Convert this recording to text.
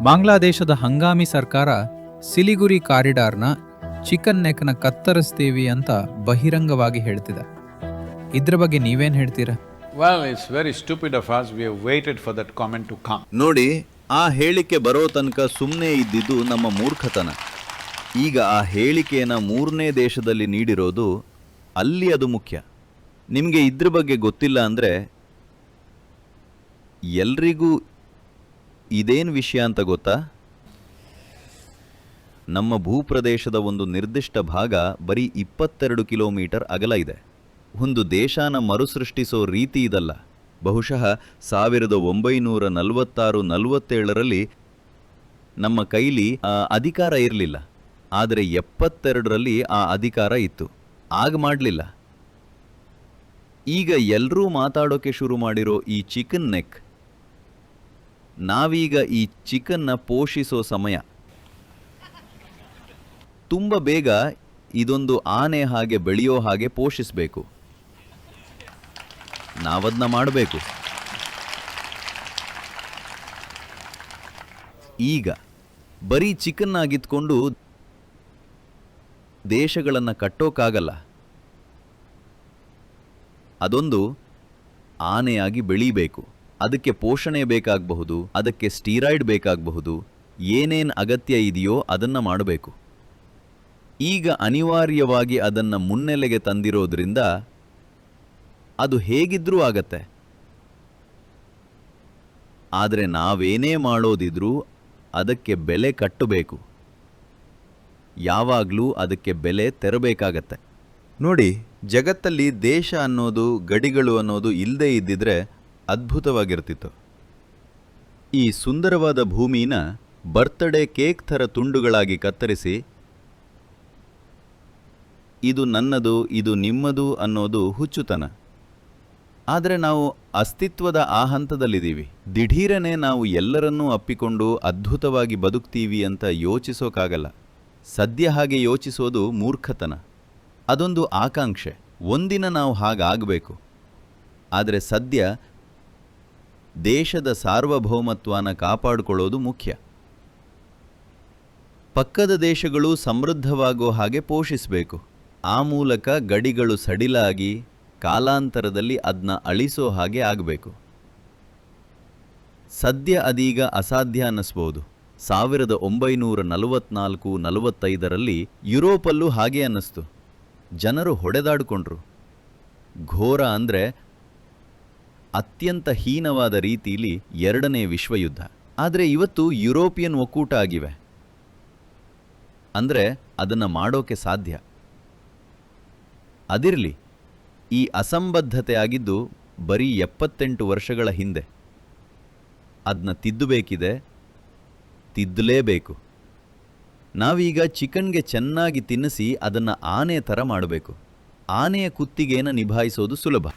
ಬಾಂಗ್ಲಾದೇಶದ ಹಂಗಾಮಿ ಸರ್ಕಾರ ಸಿಲಿಗುರಿ ಕಾರಿಡಾರ್ನ ಚಿಕನ್ ನೆಕ್ನ ಕತ್ತರಿಸ್ತೀವಿ ಅಂತ ಬಹಿರಂಗವಾಗಿ ಹೇಳ್ತಿದೆ. ಇದ್ರ ಬಗ್ಗೆ ನೀವೇನ್ ಹೇಳ್ತೀರಾ? Well, it's very stupid of us. We have waited for that comment to come. ನೋಡಿ, ಆ ಹೇಳಿಕೆ ಬರೋ ತನಕ ಸುಮ್ಮನೆ ಇದ್ದಿದ್ದು ನಮ್ಮ ಮೂರ್ಖತನ. ಈಗ ಆ ಹೇಳಿಕೆಯನ್ನು 3ನೇ ದೇಶದಲ್ಲಿ ನೀಡಿರೋದು, ಅಲ್ಲಿ ಅದು ಮುಖ್ಯ. ನಿಮಗೆ ಇದ್ರ ಬಗ್ಗೆ ಗೊತ್ತಿಲ್ಲ ಅಂದರೆ ಎಲ್ರಿಗೂ ಇದೇನು ವಿಷಯ ಅಂತ ಗೊತ್ತಾ? ನಮ್ಮ ಭೂಪ್ರದೇಶದ ಒಂದು ನಿರ್ದಿಷ್ಟ ಭಾಗ ಬರೀ 22 ಕಿಲೋಮೀಟರ್ ಅಗಲ ಇದೆ. ಒಂದು ದೇಶನ ಮರುಸೃಷ್ಟಿಸೋ ರೀತಿ ಇದಲ್ಲ. ಬಹುಶಃ 1946-47ರಲ್ಲಿ ನಮ್ಮ ಕೈಲಿ ಅಧಿಕಾರ ಇರಲಿಲ್ಲ, ಆದರೆ 72ರಲ್ಲಿ ಆ ಅಧಿಕಾರ ಇತ್ತು. ಆಗ ಮಾಡಲಿಲ್ಲ. ಈಗ ಎಲ್ಲರೂ ಮಾತಾಡೋಕೆ ಶುರು ಮಾಡಿರೋ ಈ ಚಿಕನ್ ನೆಕ್, ನಾವೀಗ ಈ ಚಿಕನ್ನ ಪೋಷಿಸೋ ಸಮಯ. ತುಂಬ ಬೇಗ ಇದೊಂದು ಆನೆ ಹಾಗೆ ಬೆಳೆಯೋ ಹಾಗೆ ಪೋಷಿಸಬೇಕು. ನಾವದನ್ನ ಮಾಡಬೇಕು. ಈಗ ಬರೀ ಚಿಕನ್ ಆಗಿದ್ಕೊಂಡು ದೇಶಗಳನ್ನು ಕಟ್ಟೋಕ್ಕಾಗಲ್ಲ. ಅದೊಂದು ಆನೆಯಾಗಿ ಬೆಳೀಬೇಕು. ಅದಕ್ಕೆ ಪೋಷಣೆ ಬೇಕಾಗಬಹುದು, ಅದಕ್ಕೆ ಸ್ಟೀರಾಯ್ಡ್ ಬೇಕಾಗಬಹುದು, ಏನೇನು ಅಗತ್ಯ ಇದೆಯೋ ಅದನ್ನು ಮಾಡಬೇಕು. ಈಗ ಅನಿವಾರ್ಯವಾಗಿ ಅದನ್ನು ಮುನ್ನೆಲೆಗೆ ತಂದಿರೋದ್ರಿಂದ ಅದು ಹೇಗಿದ್ರೂ ಆಗತ್ತೆ. ಆದರೆ ನಾವೇನೇ ಮಾಡೋದಿದ್ರೂ ಅದಕ್ಕೆ ಬೆಲೆ ಕಟ್ಟಬೇಕು. ಯಾವಾಗಲೂ ಅದಕ್ಕೆ ಬೆಲೆ ತೆರಬೇಕಾಗತ್ತೆ. ನೋಡಿ, ಜಗತ್ತಲ್ಲಿ ದೇಶ ಅನ್ನೋದು, ಗಡಿಗಳು ಅನ್ನೋದು ಇಲ್ಲದೇ ಇದ್ದಿದ್ರೆ ಅದ್ಭುತವಾಗಿರ್ತಿತ್ತು. ಈ ಸುಂದರವಾದ ಭೂಮಿನ ಬರ್ತ್ಡೇ ಕೇಕ್ ಥರ ತುಂಡುಗಳಾಗಿ ಕತ್ತರಿಸಿ, ಇದು ನನ್ನದು, ಇದು ನಿಮ್ಮದು ಅನ್ನೋದು ಹುಚ್ಚುತನ. ಆದರೆ ನಾವು ಅಸ್ತಿತ್ವದ ಆ ಹಂತದಲ್ಲಿದ್ದೀವಿ. ದಿಢೀರನೆ ನಾವು ಎಲ್ಲರನ್ನೂ ಅಪ್ಪಿಕೊಂಡು ಅದ್ಭುತವಾಗಿ ಬದುಕ್ತೀವಿ ಅಂತ ಯೋಚಿಸೋಕ್ಕಾಗಲ್ಲ. ಸದ್ಯ ಹಾಗೆ ಯೋಚಿಸೋದು ಮೂರ್ಖತನ. ಅದೊಂದು ಆಕಾಂಕ್ಷೆ. ಒಂದಿನ ನಾವು ಹಾಗಾಗಬೇಕು. ಆದರೆ ಸದ್ಯ ದೇಶದ ಸಾರ್ವಭೌಮತ್ವನ ಕಾಪಾಡಿಕೊಳ್ಳೋದು ಮುಖ್ಯ. ಪಕ್ಕದ ದೇಶಗಳು ಸಮೃದ್ಧವಾಗೋ ಹಾಗೆ ಪೋಷಿಸಬೇಕು. ಆ ಮೂಲಕ ಗಡಿಗಳು ಸಡಿಲಾಗಿ ಕಾಲಾಂತರದಲ್ಲಿ ಅದನ್ನ ಅಳಿಸೋ ಹಾಗೆ ಆಗಬೇಕು. ಸದ್ಯ ಅದೀಗ ಅಸಾಧ್ಯ ಅನ್ನಿಸ್ಬೋದು. 1944-45ರಲ್ಲಿ ಯುರೋಪಲ್ಲೂ ಹಾಗೆ ಅನ್ನಿಸ್ತು. ಜನರು ಹೊಡೆದಾಡಿಕೊಂಡ್ರು. ಘೋರ ಅಂದರೆ ಅತ್ಯಂತ ಹೀನವಾದ ರೀತಿಯಲ್ಲಿ 2ನೇ ವಿಶ್ವಯುದ್ಧ. ಆದರೆ ಇವತ್ತು ಯುರೋಪಿಯನ್ ಒಕ್ಕೂಟ ಆಗಿವೆ. ಅಂದರೆ ಅದನ್ನು ಮಾಡೋಕೆ ಸಾಧ್ಯ. ಅದಿರಲಿ, ಈ ಅಸಂಬದ್ಧತೆ ಆಗಿದ್ದು ಬರೀ 78 ವರ್ಷಗಳ ಹಿಂದೆ. ಅದನ್ನ ತಿದ್ದಬೇಕಿದೆ, ತಿದ್ದಲೇಬೇಕು. ನಾವೀಗ ಚಿಕನ್ಗೆ ಚೆನ್ನಾಗಿ ತಿನ್ನಿಸಿ ಅದನ್ನು ಆನೆ ಥರ ಮಾಡಬೇಕು. ಆನೆಯ ಕುತ್ತಿಗೆಯನ್ನು ನಿಭಾಯಿಸೋದು ಸುಲಭ.